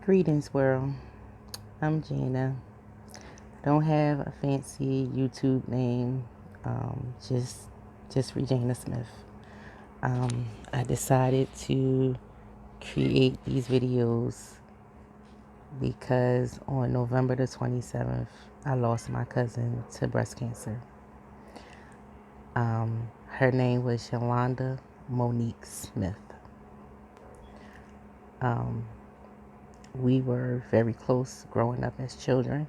Greetings, world. I'm Gina. Don't have a fancy YouTube name. Just Regina Smith. I decided to create these videos because on November the 27th, I lost my cousin to breast cancer. Her name was Yolanda Monique Smith. We were very close growing up as children.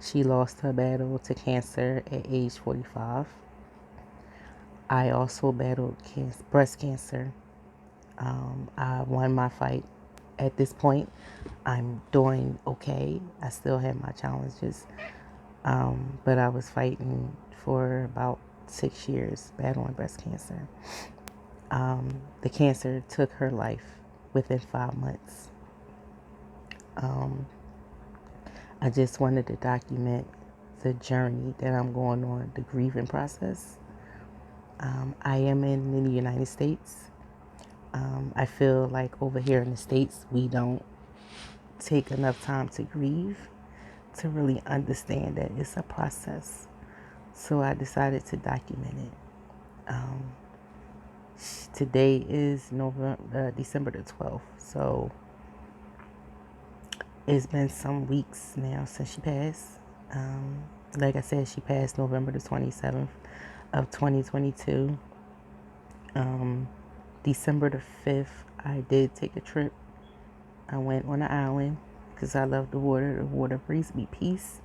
She lost her battle to cancer at age 45. I also battled breast cancer. I won my fight. At this point, I'm doing okay. I still have my challenges, but I was fighting for about 6 years battling breast cancer. The cancer took her life within 5 months. I just wanted to document the journey that I'm going on, the grieving process. I am in the United States. I feel like over here in the States, we don't take enough time to grieve, to really understand that it's a process. So I decided to document it. Today is December the 12th. So it's been some weeks now since she passed. Like I said, she passed November the 27th of 2022. December the 5th, I did take a trip. I went on an island because I love the water. The water brings me peace.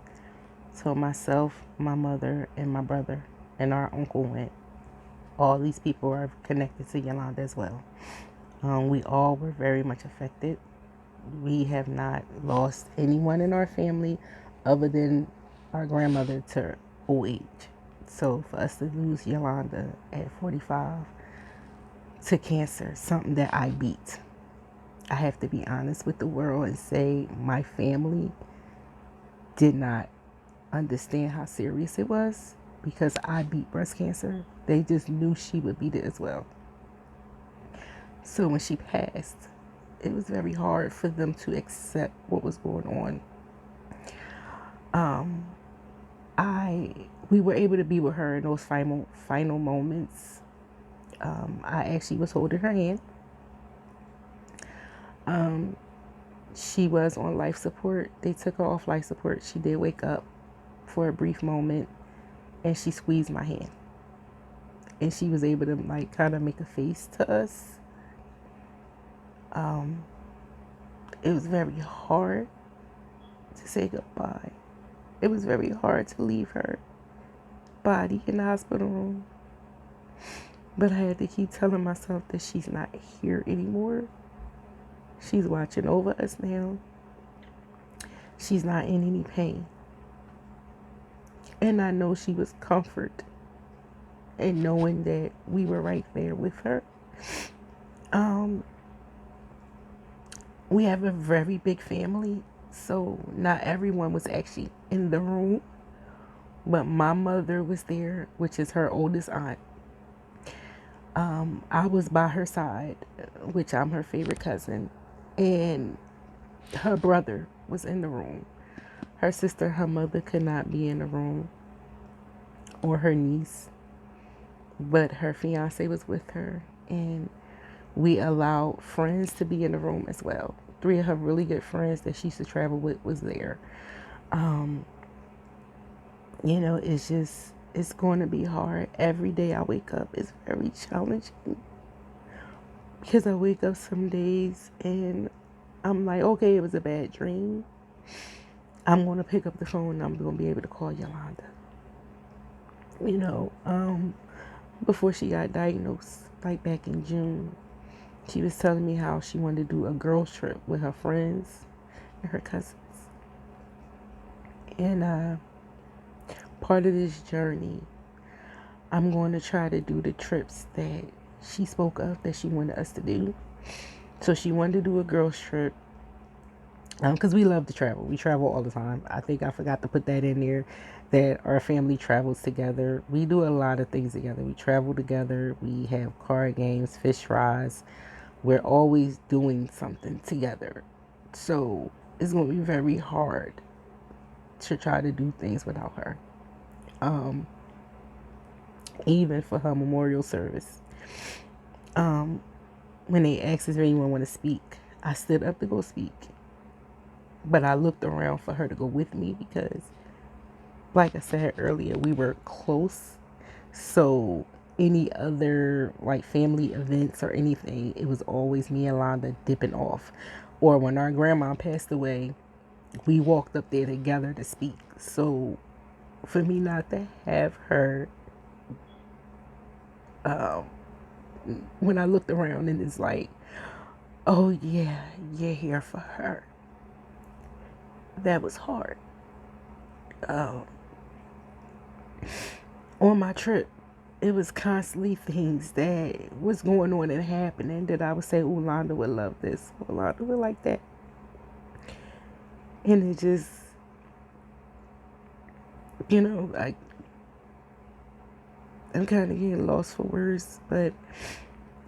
So myself, my mother, and my brother, and our uncle went. All these people are connected to Yolanda as well. We all were very much affected. We have not lost anyone in our family other than our grandmother to old age. So for us to lose Yolanda at 45 to cancer, something that I beat. I have to be honest with the world and say my family did not understand how serious it was because I beat breast cancer. They just knew she would beat it as well. So when she passed, it was very hard for them to accept what was going on. We were able to be with her in those final moments. I actually was holding her hand. She was on life support. They took her off life support. She did wake up for a brief moment, and she squeezed my hand. And she was able to kind of make a face to us. It was very hard to say goodbye. It was very hard to leave her body in the hospital room. But I had to keep telling myself that she's not here anymore. She's watching over us now. She's not in any pain. And I know she was comfort in knowing that we were right there with her. We have a very big family, so not everyone was actually in the room. But my mother was there, which is her oldest aunt. I was by her side, which I'm her favorite cousin. And her brother was in the room. Her sister, her mother could not be in the room, or her niece. But her fiance was with her. And we allowed friends to be in the room as well. 3 of her really good friends that she used to travel with was there. It's going to be hard. Every day I wake up is very challenging because I wake up some days and I'm like, okay, it was a bad dream. I'm going to pick up the phone and I'm going to be able to call Yolanda. Before she got diagnosed, like back in June, she was telling me how she wanted to do a girls trip with her friends and her cousins. And part of this journey, I'm going to try to do the trips that she spoke of that she wanted us to do. So she wanted to do a girls trip because we love to travel. We travel all the time. I think I forgot to put that in there, that our family travels together. We do a lot of things together. We travel together. We have card games, fish fries. We're always doing something together. So it's going to be very hard to try to do things without her. Um, Even for her memorial service, um, when they asked if anyone want to speak, I stood up to go speak. But I looked around for her to go with me because, like I said earlier, we were close. So any other like family events or anything, it was always me and Londa dipping off. Or when our grandma passed away, we walked up there together to speak. So for me not to have her, um, when I looked around and it's like, oh yeah, you're here for her. That was hard. Um, on my trip, it was constantly things that was going on and happening that I would say, "Oh, Londa would love this. Oh, Londa would like that," and it just, like I'm kind of getting lost for words, but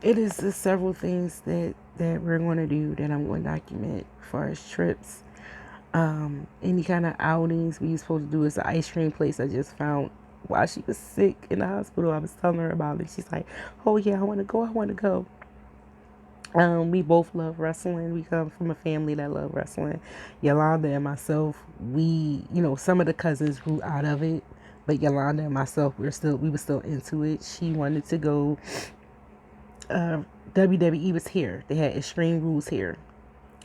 it is the several things that we're going to do that I'm going to document as far as trips. Any kind of outings we supposed to do is an ice cream place I just found while she was sick in the hospital. I was telling her about it. She's like, "Oh yeah, I want to go. I want to go." We both love wrestling. We come from a family that love wrestling. Yolanda and myself, some of the cousins grew out of it, but Yolanda and myself, we were still into it. She wanted to go. WWE was here. They had Extreme Rules here,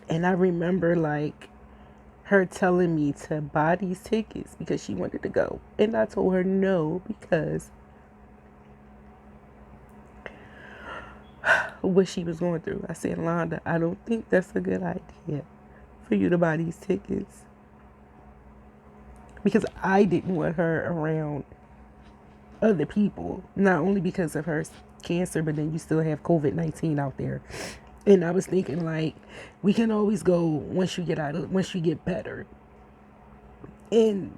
and I remember like her telling me to buy these tickets because she wanted to go, and I told her no because what she was going through. I said, "Londa, I don't think that's a good idea for you to buy these tickets because I didn't want her around other people, not only because of her cancer, but then you still have COVID-19 out there." And I was thinking like, we can always go once you get better. And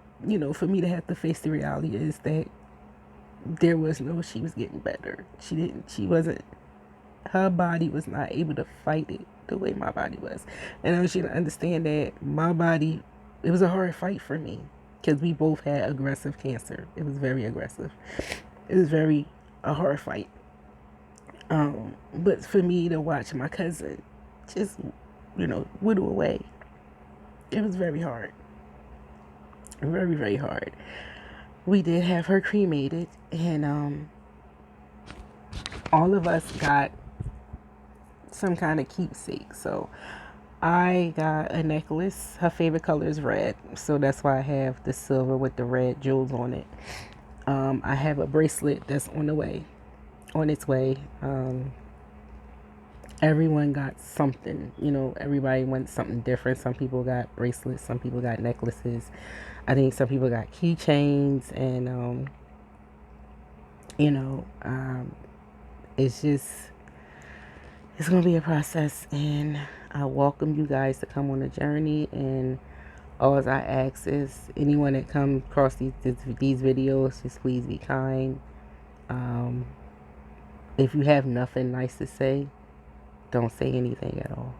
for me to have to face the reality is that she was getting better. She wasn't, her body was not able to fight it the way my body was. And I want you to understand that my body, it was a hard fight for me because we both had aggressive cancer. It was very aggressive. It was very a hard fight. But for me to watch my cousin just, whittle away, it was very hard. Very, very hard. We did have her cremated, and all of us got some kind of keepsake. So I got a necklace. Her favorite color is red, so that's why I have the silver with the red jewels on it. I have a bracelet that's on its way. Everyone got something, everybody went something different. Some people got bracelets, some people got necklaces. I think some people got keychains, and you know, um, it's just, it's gonna be a process, and I welcome you guys to come on a journey. And all I ask is anyone that come across these videos, just please be kind. Um, if you have nothing nice to say, don't say anything at all.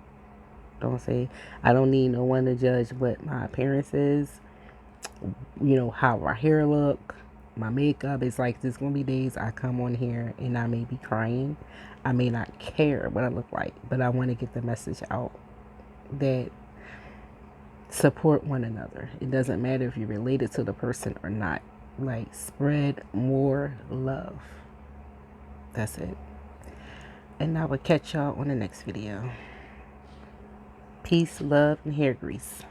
Don't say. I don't need no one to judge what my appearance is. How my hair look, my makeup. It's like there's gonna be days I come on here and I may be crying. I may not care what I look like, but I want to get the message out that support one another. It doesn't matter if you're related to the person or not. Like, spread more love. That's it. And I will catch y'all on the next video. Peace, love, and hair grease.